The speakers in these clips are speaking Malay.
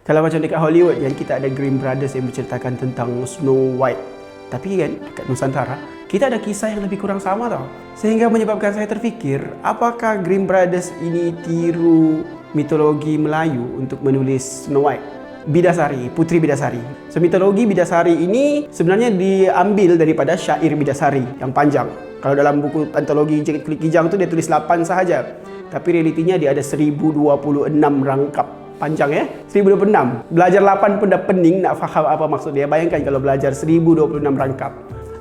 Kalau macam dekat Hollywood kan, kita ada Grimm Brothers yang menceritakan tentang Snow White. Tapi kan dekat Nusantara, kita ada kisah yang lebih kurang sama tau. Sehingga menyebabkan saya terfikir, apakah Grimm Brothers ini tiru mitologi Melayu untuk menulis Snow White? Bidasari, Putri Bidasari. So, mitologi Bidasari ini sebenarnya diambil daripada syair Bidasari yang panjang. Kalau dalam buku antologi Jeket Kulit Kijang tu dia tulis 8 sahaja. Tapi realitinya dia ada 1026 rangkap. Panjang ya, 1026. Belajar 8 pun dah pening nak faham apa maksud dia. Bayangkan kalau belajar 1026 rangkap.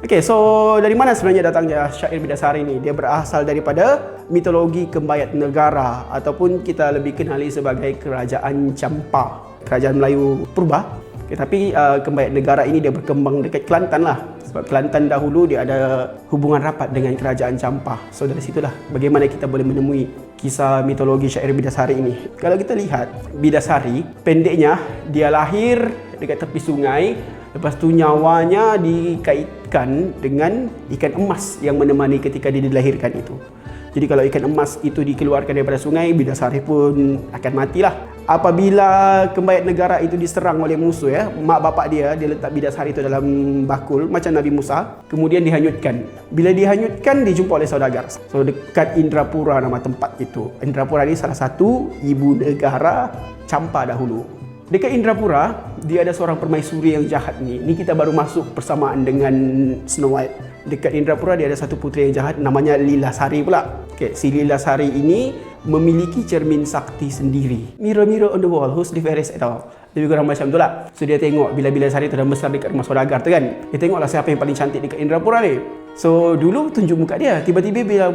Okey, so dari mana sebenarnya datangnya syair Bidasari ini? Dia berasal daripada mitologi Kembayat Negara ataupun kita lebih kenali sebagai Kerajaan Champa. Kerajaan Melayu purba. Okay, tapi Kembayat Negara ini dia berkembang dekat Kelantan lah. Sebab Kelantan dahulu dia ada hubungan rapat dengan Kerajaan Champa. So dari situlah bagaimana kita boleh menemui kisah mitologi syair Bidasari ini. Kalau kita lihat Bidasari, pendeknya dia lahir dekat tepi sungai. Lepas tu nyawanya dikaitkan dengan ikan emas yang menemani ketika dia dilahirkan itu. Jadi kalau ikan emas itu dikeluarkan daripada sungai, Bidasari pun akan matilah. Apabila Kembayat Negara itu diserang oleh musuh ya, mak bapak dia letak Bidasari itu dalam bakul macam Nabi Musa, kemudian dihanyutkan. Bila dihanyutkan, dijumpa oleh saudagar. So dekat Indrapura nama tempat itu. Indrapura ni salah satu ibu negara Champa dahulu. Dekat Indrapura, dia ada seorang permaisuri yang jahat ni. Ni kita baru masuk persamaan dengan Snow White. Dekat Indrapura dia ada satu puteri yang jahat namanya Lilasari pula. Okay, si Lilasari ini memiliki cermin sakti sendiri. Mirror mirror on the wall, who's the fairest at all? Lebih kurang macam tu lah. So dia tengok bila Lilasari tu dah besar dekat rumah saudagar tu kan. Dia tengoklah siapa yang paling cantik dekat Indrapura ni. So dulu tunjuk muka dia. Tiba-tiba bila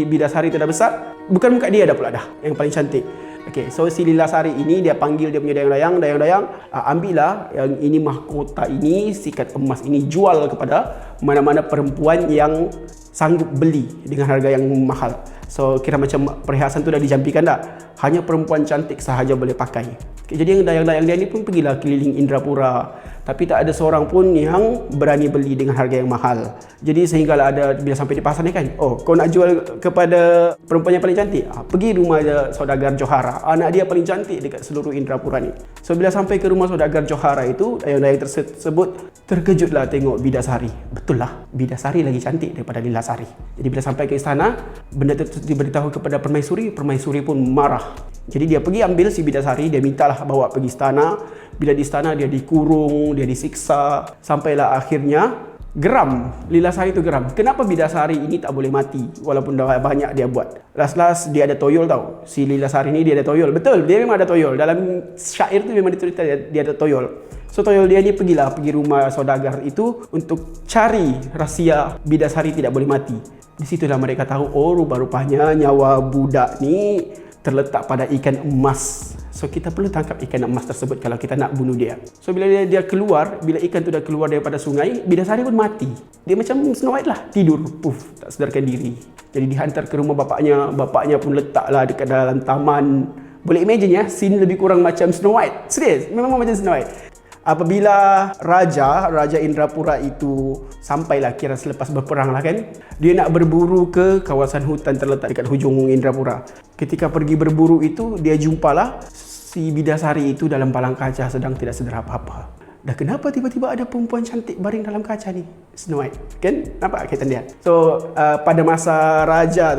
Bidasari tu dah besar, bukan muka dia dah pula dah yang paling cantik. Okay, so si Lilasari ini dia panggil dia punya dayang-dayang, ambillah yang ini mahkota ini, sikat emas ini, jual kepada mana-mana perempuan yang sanggup beli dengan harga yang mahal. So kira macam perhiasan tu dah dijampikan dah. Hanya perempuan cantik sahaja boleh pakai. Okay, jadi yang dayang-dayang dia ni pun pergilah keliling Indrapura. Tapi tak ada seorang pun yang berani beli dengan harga yang mahal. Jadi sehinggalah ada bila sampai di pasar ni kan, oh kau nak jual kepada perempuan yang paling cantik? Pergi rumah saudagar Johara. Anak dia paling cantik dekat seluruh Indrapura ni. So bila sampai ke rumah saudagar Johara itu, dayang-dayang tersebut terkejutlah tengok Bidasari. Betul lah, Bidasari lagi cantik daripada Lilasari. Jadi bila sampai ke istana, benda itu diberitahu kepada permaisuri. Permaisuri pun marah. Jadi dia pergi ambil si Bidasari, dia mintalah bawa pergi istana. Bila di istana dia dikurung, dia disiksa, sampailah akhirnya geram. Lilasari itu geram. Kenapa Bidasari ini tak boleh mati walaupun dah banyak dia buat? Last dia ada toyol tau. Si Lilasari ini dia ada toyol. Betul, dia memang ada toyol. Dalam syair tu memang ditulis dia ada toyol. So toyol dia ni pergi rumah saudagar itu untuk cari rahsia Bidasari tidak boleh mati. Di situlah mereka tahu, oh rupa-rupanya nyawa budak ni terletak pada ikan emas. So kita perlu tangkap ikan emas tersebut kalau kita nak bunuh dia. So bila dia keluar, bila ikan tu dah keluar daripada sungai, Bidasari pun mati. Dia macam Snow White lah, tidur, puff, tak sedarkan diri. Jadi dihantar ke rumah bapaknya pun letaklah dekat dalam taman. Boleh imagine ya, scene lebih kurang macam Snow White. Serius, memang macam Snow White. Apabila Raja Indrapura itu sampailah kira selepas berperang lah kan, dia nak berburu ke kawasan hutan terletak dekat hujung Indrapura. Ketika pergi berburu itu, dia jumpalah si Bidasari itu dalam palang kaca sedang tidak sedar apa-apa. Dah kenapa tiba-tiba ada perempuan cantik baring dalam kaca ni? Snow White, kan? Nampak kaitan dia? So, pada masa Raja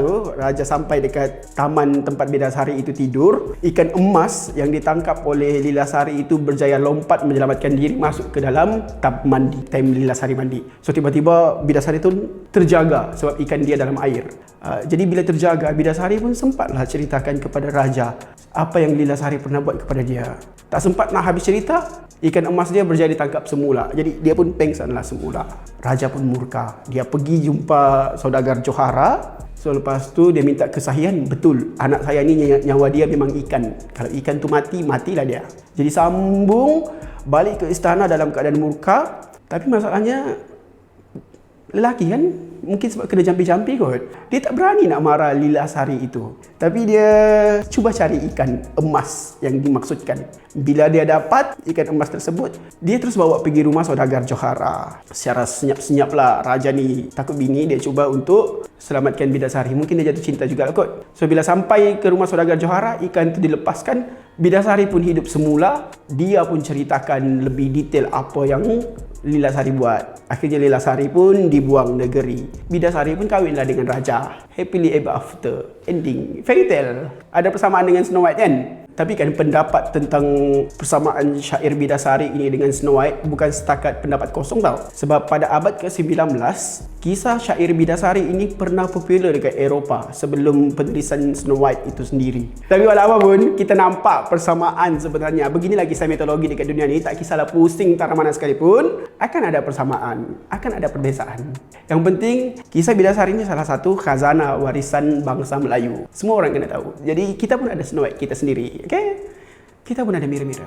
sampai dekat taman tempat Bidasari itu tidur, ikan emas yang ditangkap oleh Lilasari itu berjaya lompat menyelamatkan diri masuk ke dalam tab mandi, time Lilasari mandi. So, tiba-tiba Bidasari itu terjaga sebab ikan dia dalam air. Jadi bila terjaga, Bidasari pun sempatlah ceritakan kepada Raja apa yang Lilasari pernah buat kepada dia. Tak sempat nak habis cerita, ikan emas dia berjaya ditangkap semula. Jadi dia pun pengsanlah semula. Raja pun murka. Dia pergi jumpa saudagar Johara. So lepas tu dia minta kesahian. Betul, anak saya ni nyawa dia memang ikan. Kalau ikan tu mati, matilah dia. Jadi sambung balik ke istana dalam keadaan murka. Tapi masalahnya lelaki kan, Mungkin sebab kena jampi-jampi kot. Dia tak berani nak marah Lilasari itu. Tapi dia cuba cari ikan emas yang dimaksudkan. Bila dia dapat ikan emas tersebut, dia terus bawa pergi rumah saudagar Johara. Secara senyap-senyap lah, raja ni takut bini, dia cuba untuk selamatkan Bidasari. Mungkin dia jatuh cinta juga lah kot. So bila sampai ke rumah saudagar Johara, ikan itu dilepaskan. Bidasari pun hidup semula. Dia pun ceritakan lebih detail apa yang Lilasari buat. Akhirnya Lilasari pun dibuang negeri. Bidasari pun kahwinlah dengan raja. Happily ever after. Ending fairy tale. Ada persamaan dengan Snow White kan? Tapi kan pendapat tentang persamaan syair Bidasari ini dengan Snow White bukan setakat pendapat kosong tau. Sebab pada abad ke-19, kisah syair Bidasari ini pernah popular dekat Eropah sebelum penulisan Snow White itu sendiri. Tapi walaupun kita nampak persamaan sebenarnya, beginilah kisah mitologi dekat dunia ni, tak kisahlah pusing tak mana sekalipun, akan ada persamaan, akan ada perbezaan. Yang penting, kisah Bidasari ini salah satu khazanah warisan bangsa Melayu. Semua orang kena tahu. Jadi kita pun ada Snow White kita sendiri. Okay? Kita pun ada Mira-Mira.